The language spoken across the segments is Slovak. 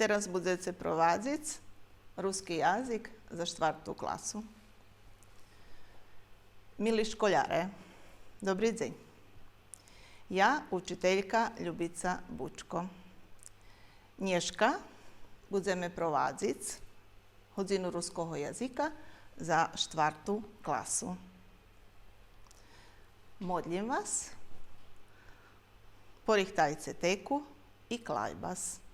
Teraz budete prowadzić ruski jazyk za 4. klasu. Mili školjare, dobri dzień. Ja, učiteljka Ljubica Bučko. Nješka budeme prowadzić godzinu ruskого jazika za 4. klasu. Modlim vas, porihtajte teku i klajbas.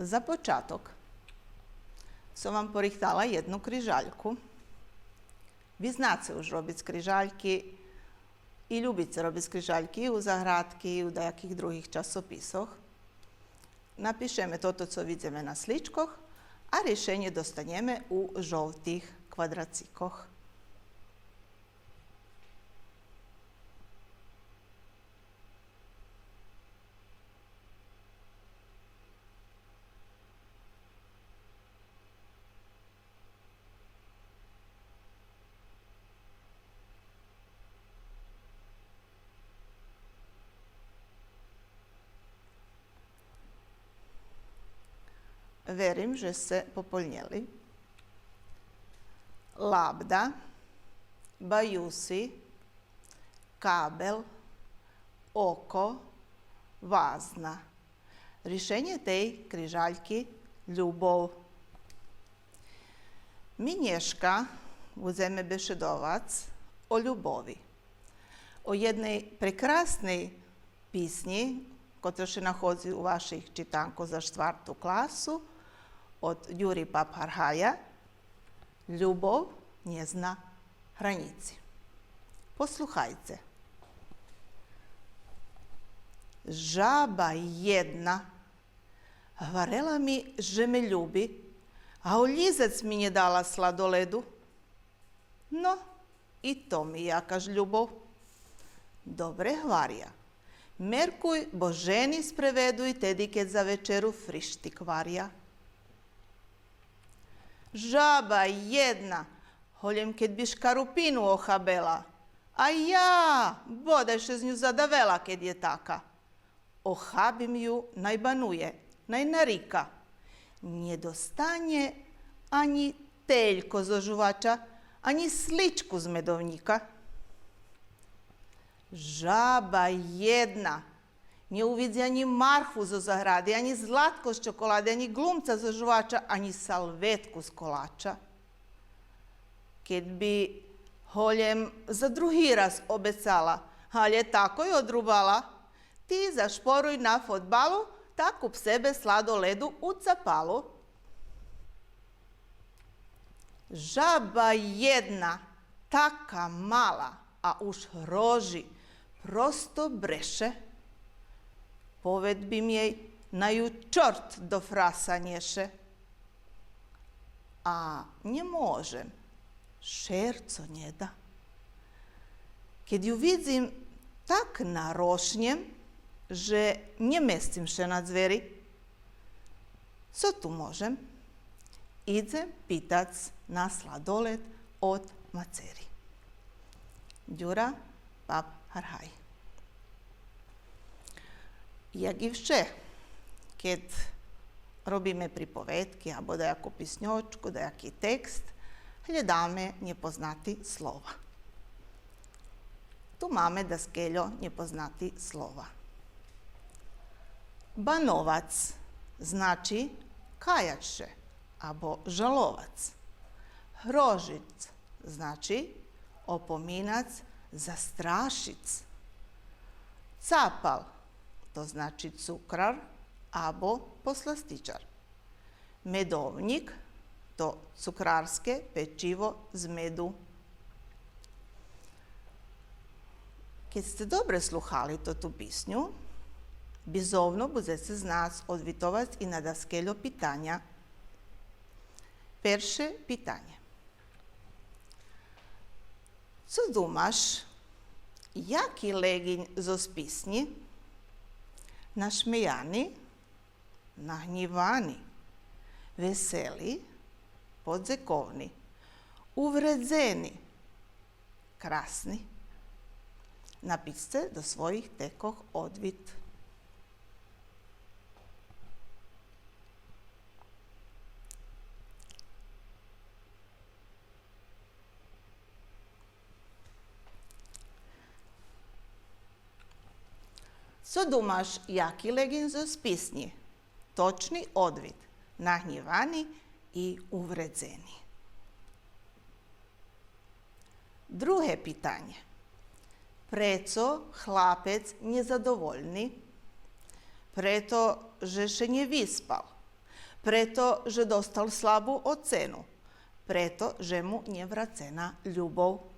Za počatok sam vam porihtala jednu križaljku. Vi znate už robić križaljki i ljubite robić križaljki u zahradki i u dajakih drugih časopisoh. Napišeme toto, co vidíme na sličkoh, a rješenje dostanjeme u žoltih kvadracikoh. Verim, že se popolnjeli. Labda, bajusi, kabel, oko, vazna. Rješenje tej križaljki ljubov. Mi Nješka budeme bešedovac o ljubovi. O jednej prekrasnej pisnji, koja se nahodzi u vaših čitanko za 4. klasu, od Juri Papharhaja, Ljubov nje zna hranici. Posluhajte. Žaba jedna hvarela mi, že me ljubi, a uljizac mi nje dala sladoledu. No, i to mi jakaž ljubov. Dobre hvarja. Merkuj, bo ženi spreveduj, tedi keď za večeru frišti kvarja. Žaba jedna, holjem keď bi škarupinu ohabela, a ja, bodaj še z nju zadavela keď je taka. Ohabim ju, najbanuje, najnarika. Nje dostanje ani teljko zožuvača, ani sličku z medovnika. Žaba jedna nje uvidzi ani marhvu zo zahradi, ani zlatko z čokolade, ani glumca za žuvača, ani salvetku z kolača. Keď bi holjem za drugi raz obecala, ali je tako i odrubala, ti zašporuj na fotbalu, tak kup sebe sladoledu u capalu. Žaba jedna, taka mala, a už roži, prosto breše. Povedbim jej, na ju čort do frasa nješe. A nje možem, šerco nje da. Keď ju vidim tak narošnjem, že nje mestim še na zveri, co tu možem? Idem pitac na sladoled od maceri. Jura Papharhaj. Jak i vše, keď robíme pripovedky alebo dajakú pisňočku, dajaký text, hľadáme nepoznatý slova. Tu máme da skeľo nepoznatý slova. Banovac znači kajače alebo žalovac. Hrožic znači opominac, zastrašic. Capal, to znači cukrar abo poslastičar. Medovnik, to cukrarske pečivo z medu. Keď ste dobre sluhali tu pisnju, bizovno budete z nas odvitovati i na daskeljo pitanja. Perše pitanje. Co dumaš, jaki leginj zo spisnji? Našmejani, nahnjivani, veseli, podzekovni. Uvređeni. Krasni. Napište do svojih tekov odvid. Co dumaš, jaki legin z pisnji? Točni odvid. Nahnjevani i uvređeni. Druge pitanje. Preco chlapec niezadovoljny? Preto, že się nie wyspał. Preto, że dostal slabú ocenu. Preto, že mu nevracená ľubov.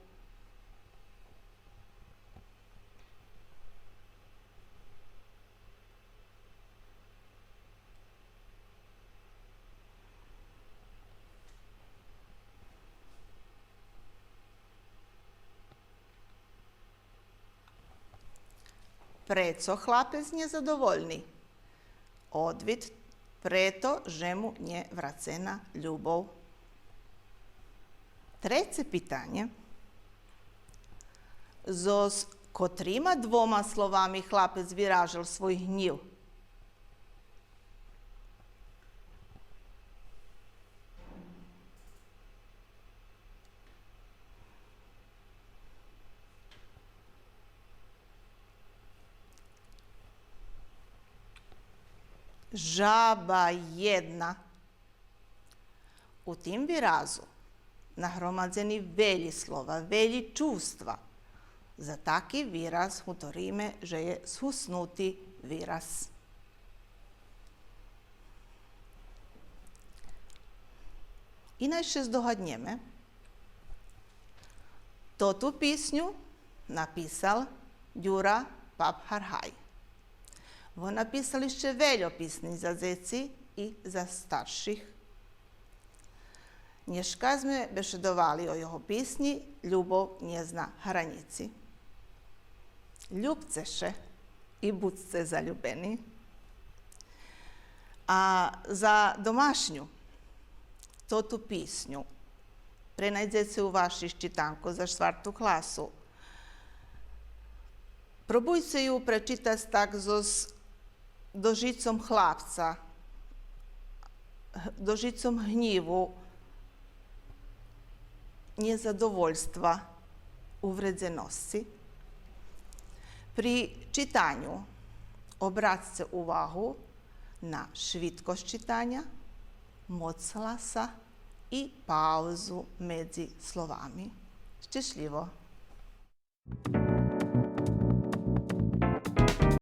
Preco chlapec niezadovoljný? Odvid, preto, že mu nevracená ľubov. Trecie pitanje. So s kotrima dvoma slovami chlapec vyražal svoj hnív? Žaba jedna. U tim výrazu nahromadzeni veľi slova, veľi čustva. Za taký výraz hovoríme, že je shusnutý výraz. Inače zdohadneme. Totu písňu napísal Ďura Papharhaj. Vo napisali ще veľa písní za deti i za starších. Dneska sme bešedovali o jeho písni Ľubov nezna hranici. Ljubce še i buďte zaljubeni. A za domašnju totu písňu prenajdete u vašich čitanku za 4. klasu. Probujte ju prečitati tak z dožicom chlapca, dožicom hnívu, nezadovoljstva, uvređenosti. Pri čitanju obratite uvahu na švitkost čitanja, moc glasa i pauzu među slovami. Šťastljivo!